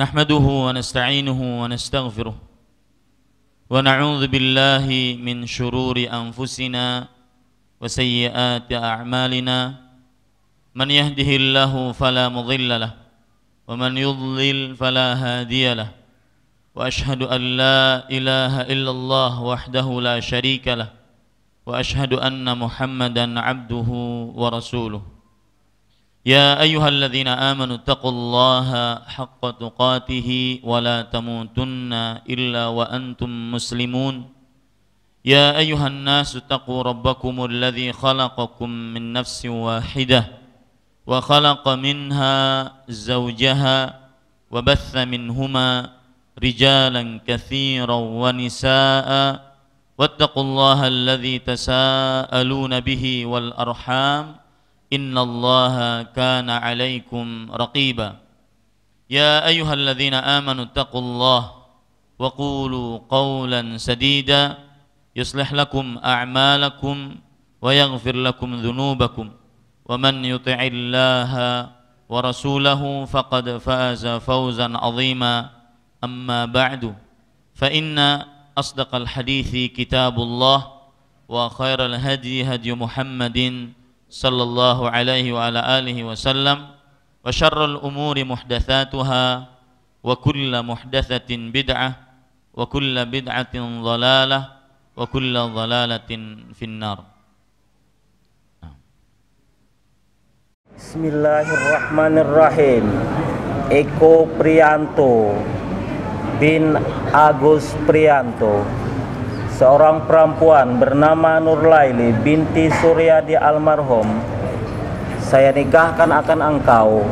نحمده ونستعينه ونستغفره ونعوذ بالله من شرور أنفسنا وسيئات أعمالنا من يهده الله فلا مضل له ومن يضلل فلا هادي له وأشهد أن لا إله إلا الله وحده لا شريك له وأشهد أن محمدا عبده ورسوله يا أيها الذين آمنوا اتقوا الله حق تقاته ولا تموتن إلا وأنتم مسلمون يا أيها الناس اتقوا ربكم الذي خلقكم من نفس واحدة وخلق منها زوجها وبث منهما رجالا كثيرا ونساء واتقوا الله الذي تساءلون به والأرحام إن الله كان عليكم رقيبا يا أيها الذين آمنوا اتقوا الله وقولوا قولا سديدا يصلح لكم أعمالكم ويغفر لكم ذنوبكم ومن يطع الله ورسوله فقد فاز فوزا عظيما أما بعد فإن أصدق الحديث كتاب الله وخير الهدي هدي محمد صلى الله عليه وعلى آله وسلم وشر الأمور محدثاتها وكل محدثة بدعة وكل بدعة ضلالة وكل ضلالة في النار. Bismillahirrahmanirrahim. Eko Prianto bin Agus Prianto, seorang perempuan bernama Nurlaili binti Suryadi almarhum, saya nikahkan akan engkau.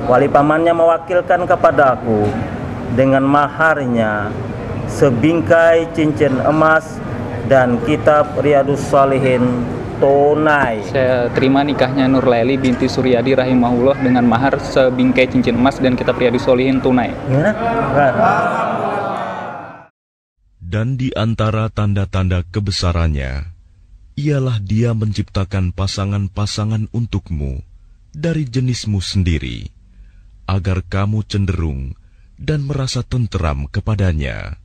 Wali pamannya mewakilkan kepadaku dengan maharnya sebingkai cincin emas dan kitab Riyadhus Shalihin tunai. Saya terima nikahnya Nurlaili binti Suryadi rahimahullah dengan mahar sebingkai cincin emas dan kitab Riyadhus Shalihin tunai. Dan di antara tanda-tanda kebesarannya, ialah Dia menciptakan pasangan-pasangan untukmu dari jenismu sendiri, agar kamu cenderung dan merasa tenteram kepadanya.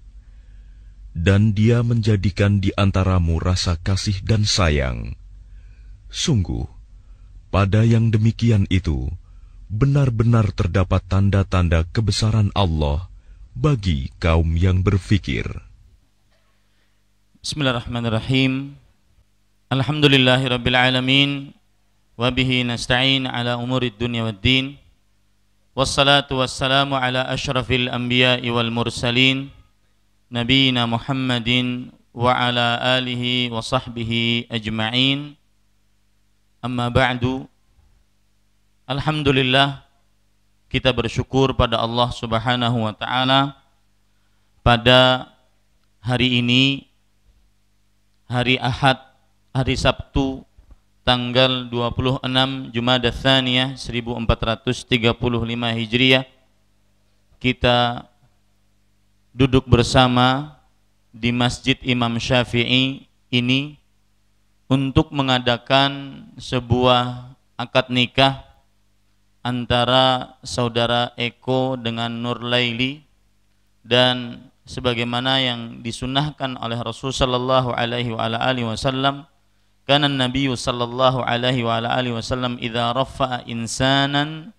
Dan Dia menjadikan di antaramu rasa kasih dan sayang. Sungguh, pada yang demikian itu, benar-benar terdapat tanda-tanda kebesaran Allah bagi kaum yang berfikir. Bismillahirrahmanirrahim. Alhamdulillahirabbil alamin wa bihi nasta'in ala umurid dunya waddin. Wassalatu wassalamu ala asyrafil anbiya'i wal mursalin nabiyina Muhammadin wa ala alihi wa sahbihi ajma'in. Amma ba'du. Alhamdulillah, kita bersyukur pada Allah Subhanahu wa taala pada hari ini, hari Ahad, hari Sabtu, tanggal 26 Jumadats Tsaniyah 1435 Hijriah, kita duduk bersama di Masjid Imam Syafi'i ini untuk mengadakan sebuah akad nikah antara saudara Eko dengan Nurlaili, dan sebagaimana yang disunnahkan oleh Rasul sallallahu alaihi wa ala alihi wasallam, kana Nabi sallallahu alaihi wa ala alihi wasallam idza rafa'a insanan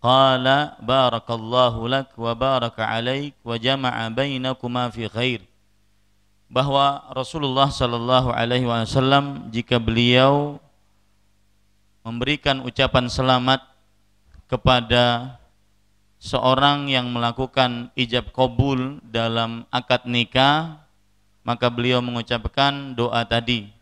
qala barakallahu lak wa baraka alaik wa jama'a bainakuma fi khair. Bahwa Rasulullah sallallahu alaihi wasallam jika beliau memberikan ucapan selamat kepada seorang yang melakukan ijab qabul dalam akad nikah, maka beliau mengucapkan doa tadi,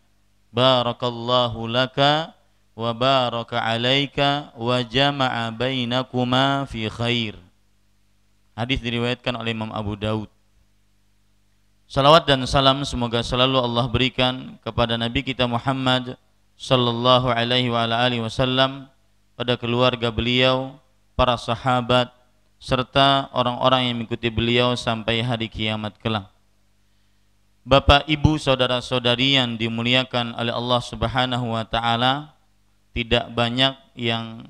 barakallahu laka wa baraka alaika wa jama'a bainakuma fi khair. Hadis diriwayatkan oleh Imam Abu Daud. Salawat dan salam semoga selalu Allah berikan kepada Nabi kita Muhammad sallallahu alaihi wa ala alihi wasallam, pada keluarga beliau, para sahabat, serta orang-orang yang mengikuti beliau sampai hari kiamat kelak. Bapak, Ibu, saudara-saudari yang dimuliakan oleh Allah Subhanahu wa taala, tidak banyak yang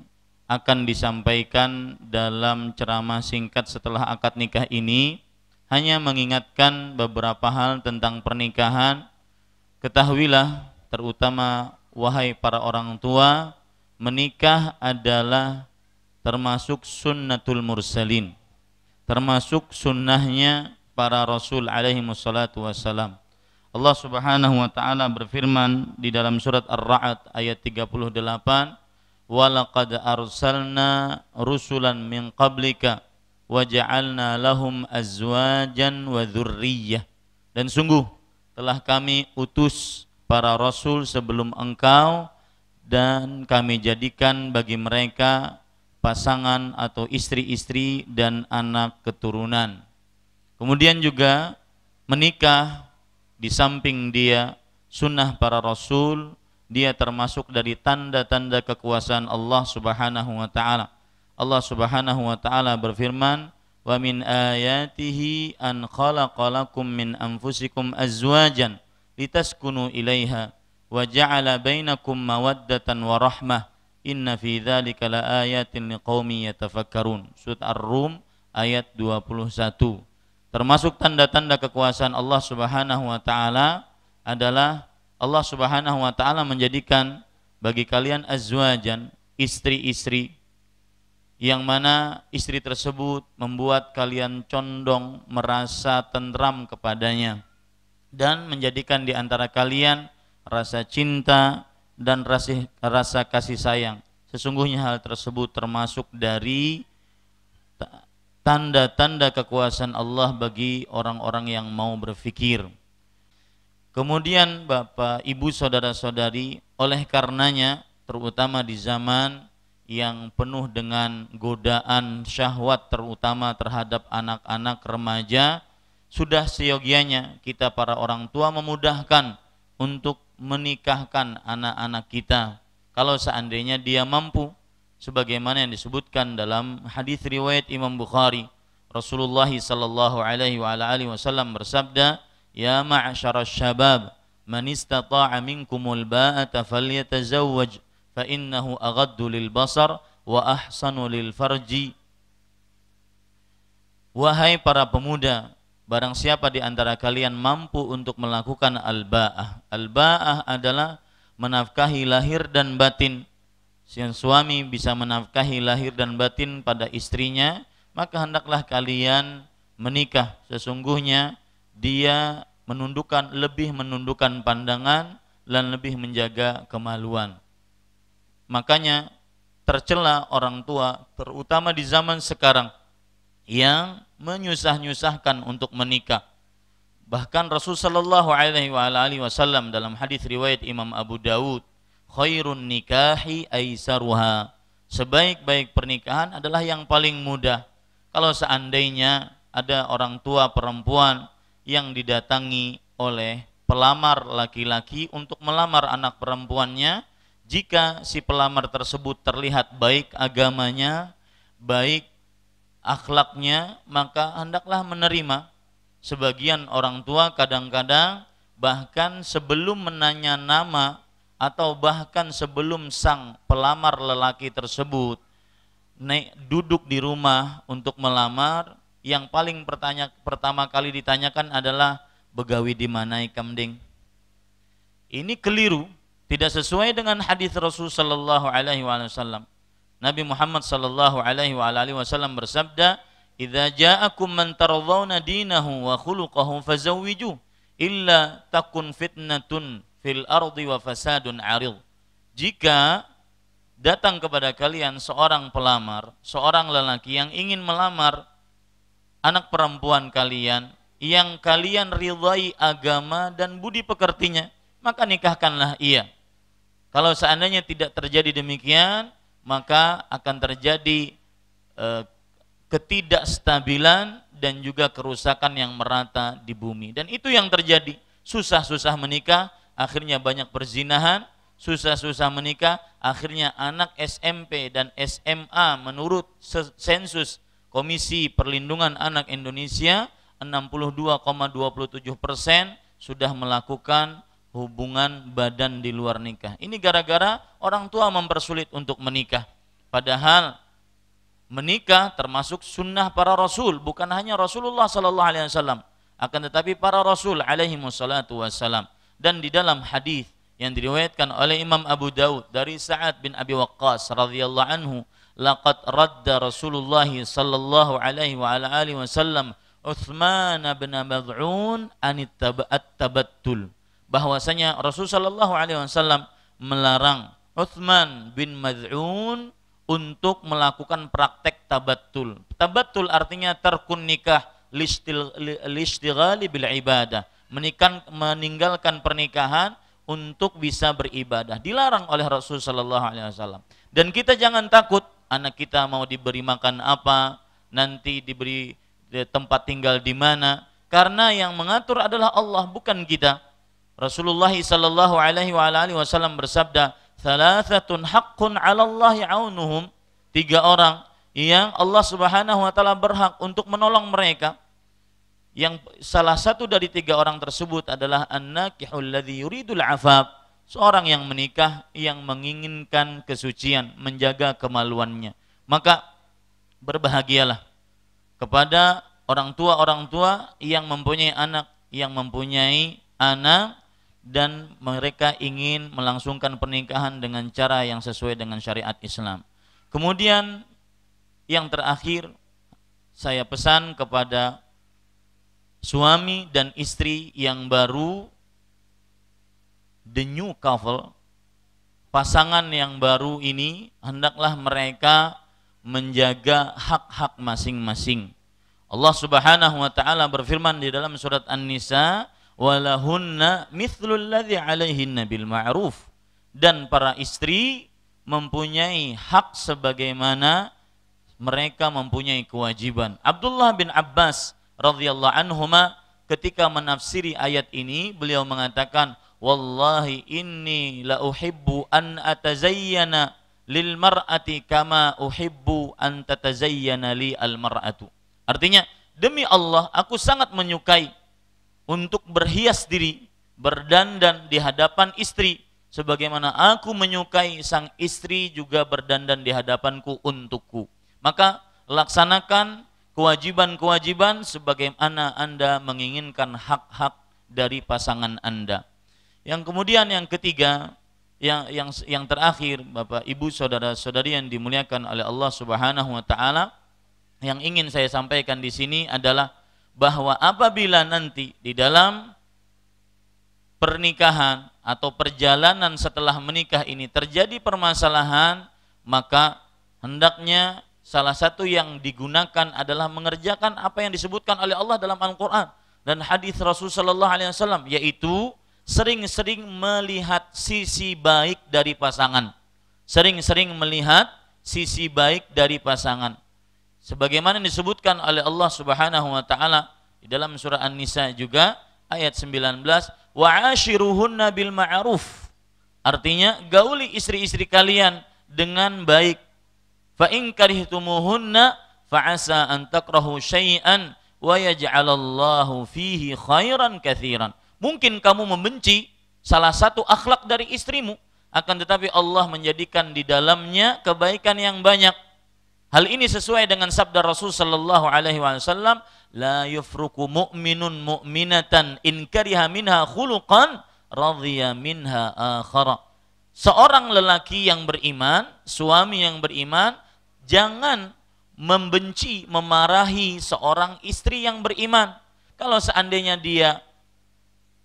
akan disampaikan dalam ceramah singkat setelah akad nikah ini hanya mengingatkan beberapa hal tentang pernikahan. Ketahuilah, terutama wahai para orang tua, menikah adalah termasuk sunnatul mursalin, termasuk sunnahnya para rasul alaihi wassalatu wassalam. Allah Subhanahu wa taala berfirman di dalam surat Ar-Ra'd ayat 38, "Walaqad arsalna rusulan min qablika wa ja'alna lahum azwajan wa dzurriyyah." Dan sungguh telah kami utus para rasul sebelum engkau dan kami jadikan bagi mereka pasangan atau istri-istri dan anak keturunan. Kemudian juga menikah di samping dia sunnah para rasul, dia termasuk dari tanda-tanda kekuasaan Allah Subhanahu wa taala. Allah Subhanahu wa taala berfirman, "Wa min ayatihi an khalaqalakum min anfusikum azwajan litaskunu ilaiha wa ja'ala bainakum mawaddatan wa rahmah inna fi dzalika laayatin liqaumin yatafakkarun." Surat Ar-Rum ayat 21. Termasuk tanda-tanda kekuasaan Allah Subhanahu wa taala adalah Allah Subhanahu wa taala menjadikan bagi kalian azwajan, istri-istri, yang mana istri tersebut membuat kalian condong merasa tentram kepadanya dan menjadikan di antara kalian rasa cinta dan rasa kasih sayang. Sesungguhnya hal tersebut termasuk dari tanda-tanda kekuasaan Allah bagi orang-orang yang mau berfikir. Kemudian Bapak, Ibu, saudara-saudari, oleh karenanya terutama di zaman yang penuh dengan godaan syahwat terutama terhadap anak-anak remaja, sudah seyogianya kita para orang tua memudahkan untuk menikahkan anak-anak kita kalau seandainya dia mampu. Sebagaimana yang disebutkan dalam hadis riwayat Imam Bukhari, Rasulullah sallallahu alaihi wasallam bersabda, "Ya ma'syarasy syabab, man istata'a minkumul ba'ata falyatazawwaj fa innahu aghaddu lil basar wa ahsanu lil farji." Wahai para pemuda, barang siapa di antara kalian mampu untuk melakukan al-ba'ah. Al-ba'ah adalah menafkahi lahir dan batin. Yang suami bisa menafkahi lahir dan batin pada istrinya, maka hendaklah kalian menikah. Sesungguhnya dia lebih menundukkan pandangan dan lebih menjaga kemaluan. Makanya tercela orang tua terutama di zaman sekarang yang menyusah-nyusahkan untuk menikah. Bahkan Rasul sallallahu alaihi wasallam dalam hadis riwayat Imam Abu Dawud, "Khairun nikahi aisaruha." Sebaik-baik pernikahan adalah yang paling mudah. Kalau seandainya ada orang tua perempuan yang didatangi oleh pelamar laki-laki untuk melamar anak perempuannya, jika si pelamar tersebut terlihat baik agamanya, baik akhlaknya, maka hendaklah menerima. Sebagian orang tua kadang-kadang bahkan sebelum menanya nama atau bahkan sebelum sang pelamar lelaki tersebut duduk di rumah untuk melamar, yang paling pertama kali ditanyakan adalah begawi di mana kamding. Ini keliru, tidak sesuai dengan hadis Rasul sallallahu alaihi wasallam. Nabi Muhammad sallallahu alaihi wasallam bersabda, "Idza ja'akum man tardawna dinahu wa khuluquhu fazawwiju illa takun fitnatun fil ardi wa fasadun 'arid." Jika datang kepada kalian seorang pelamar, seorang lelaki yang ingin melamar anak perempuan kalian yang kalian ridhai agama dan budi pekertinya, maka nikahkanlah ia. Kalau seandainya tidak terjadi demikian, maka akan terjadi ketidakstabilan dan juga kerusakan yang merata di bumi. Dan itu yang terjadi. Susah-susah menikah, akhirnya banyak perzinahan. Susah-susah menikah, akhirnya anak SMP dan SMA menurut sensus Komisi Perlindungan Anak Indonesia 62,27% sudah melakukan hubungan badan di luar nikah. Ini gara-gara orang tua mempersulit untuk menikah. Padahal menikah termasuk sunnah para rasul, bukan hanya Rasulullah sallallahu alaihi wasallam, akan tetapi para rasul alaihi wassalatu wassalam. Dan di dalam hadis yang diriwayatkan oleh Imam Abu Daud dari Sa'ad bin Abi Waqqas radhiyallahu anhu, laqad radda Rasulullah sallallahu alaihi wa ala alihi wasallam Utsman bin Mad'un anit tabattul, bahwasanya Rasul sallallahu alaihi wasallam melarang Utsman bin Mad'un untuk melakukan praktek tabattul. Tabattul artinya tarkun nikah lishtighali bil ibadah, meninggalkan pernikahan untuk bisa beribadah. Dilarang oleh Rasul sallallahu alaihi wasallam. Dan kita jangan takut anak kita mau diberi makan apa, nanti diberi tempat tinggal di mana, karena yang mengatur adalah Allah, bukan kita. Rasulullah sallallahu alaihi wasallam bersabda, "Thalathatun haqqun 'ala Allah 'aunuhum." 3 orang yang Allah Subhanahu wa taala berhak untuk menolong mereka. Yang salah satu dari 3 orang tersebut adalah an-nakihul ladzi yuridul 'afaf, seorang yang menikah yang menginginkan kesucian, menjaga kemaluannya. Maka berbahagialah kepada orang tua yang mempunyai anak dan mereka ingin melangsungkan pernikahan dengan cara yang sesuai dengan syariat Islam. Kemudian yang terakhir, saya pesan kepada suami dan istri yang baru, the new couple, pasangan yang baru ini, hendaklah mereka menjaga hak-hak masing-masing. Allah Subhanahu wa taala berfirman di dalam surat An-Nisa, walahunna mithlul ladzi 'alaihinna bil ma'ruf, dan para istri mempunyai hak sebagaimana mereka mempunyai kewajiban. Abdullah bin Abbas radhiyallahu anhuma ketika menafsiri ayat ini, beliau mengatakan, wallahi inni la uhibbu an atazayyana lil mar'ati kama uhibbu an tatazayyana li al mar'atu. Artinya, demi Allah aku sangat menyukai untuk berhias diri, berdandan di hadapan istri, sebagaimana aku menyukai sang istri juga berdandan di hadapanku untukku. Maka laksanakan kewajiban-kewajiban sebagaimana Anda menginginkan hak-hak dari pasangan Anda. Yang kemudian yang ketiga, yang terakhir, Bapak, Ibu, saudara-saudari yang dimuliakan oleh Allah Subhanahu wa taala, yang ingin saya sampaikan di sini adalah bahwa apabila nanti di dalam pernikahan atau perjalanan setelah menikah ini terjadi permasalahan, maka hendaknya salah satu yang digunakan adalah mengerjakan apa yang disebutkan oleh Allah dalam Al-Quran dan hadis Rasul sallallahu alaihi wasallam, yaitu sering-sering melihat sisi baik dari pasangan. Sering-sering melihat sisi baik dari pasangan. Sebagaimana disebutkan oleh Allah Subhanahu wa taala di dalam surah An-Nisa juga ayat 19, wa'ashiruhunna bil ma'ruf. Artinya, gauli istri-istri kalian dengan baik. Fa in karihtumuhunna fa'asa an takrahu syai'an wa yaj'alallahu fihi khairan katsiran. Mungkin kamu membenci salah satu akhlak dari istrimu, akan tetapi Allah menjadikan di dalamnya kebaikan yang banyak. Hal ini sesuai dengan sabda Rasul sallallahu alaihi wasallam, la yufruku mu'minun mu'minatan in kariha minha khuluqan radhiya minha akhara. Seorang lelaki yang beriman, suami yang beriman, jangan membenci, memarahi seorang istri yang beriman. Kalau seandainya dia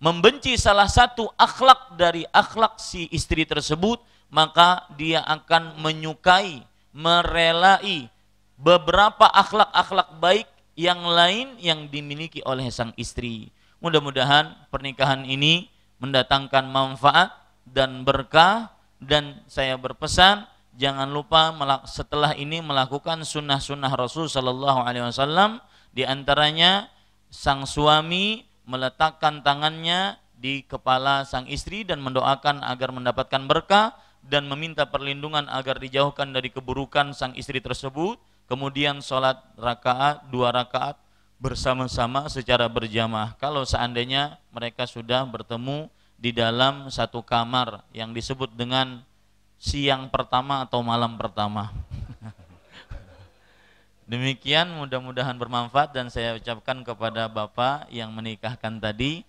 membenci salah satu akhlak dari akhlak si istri tersebut, maka dia akan menyukai, merelai beberapa akhlak-akhlak baik yang lain yang dimiliki oleh sang istri. Mudah-mudahan pernikahan ini mendatangkan manfaat dan berkah, dan saya berpesan jangan lupa setelah ini melakukan sunnah-sunnah Rasul sallallahu alaihi wasallam, di antaranya sang suami meletakkan tangannya di kepala sang istri dan mendoakan agar mendapatkan berkah dan meminta perlindungan agar dijauhkan dari keburukan sang istri tersebut. Kemudian sholat 2 rakaat bersama-sama secara berjamaah. Kalau seandainya mereka sudah bertemu di dalam satu kamar yang disebut dengan siang pertama atau malam pertama. Demikian, mudah-mudahan bermanfaat dan saya ucapkan kepada Bapak yang menikahkan tadi,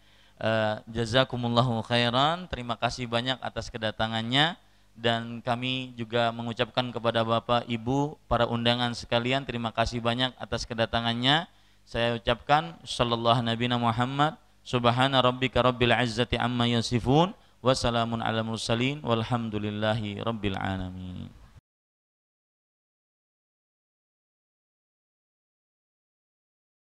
jazakumullahu khairan, terima kasih banyak atas kedatangannya, dan kami juga mengucapkan kepada Bapak, Ibu, para undangan sekalian, terima kasih banyak atas kedatangannya. Saya ucapkan sallallahu nabiyana Muhammad, subhana rabbika rabbil izzati amma yasifun, wa salamun ala mursalin, walhamdulillahi rabbil alamin.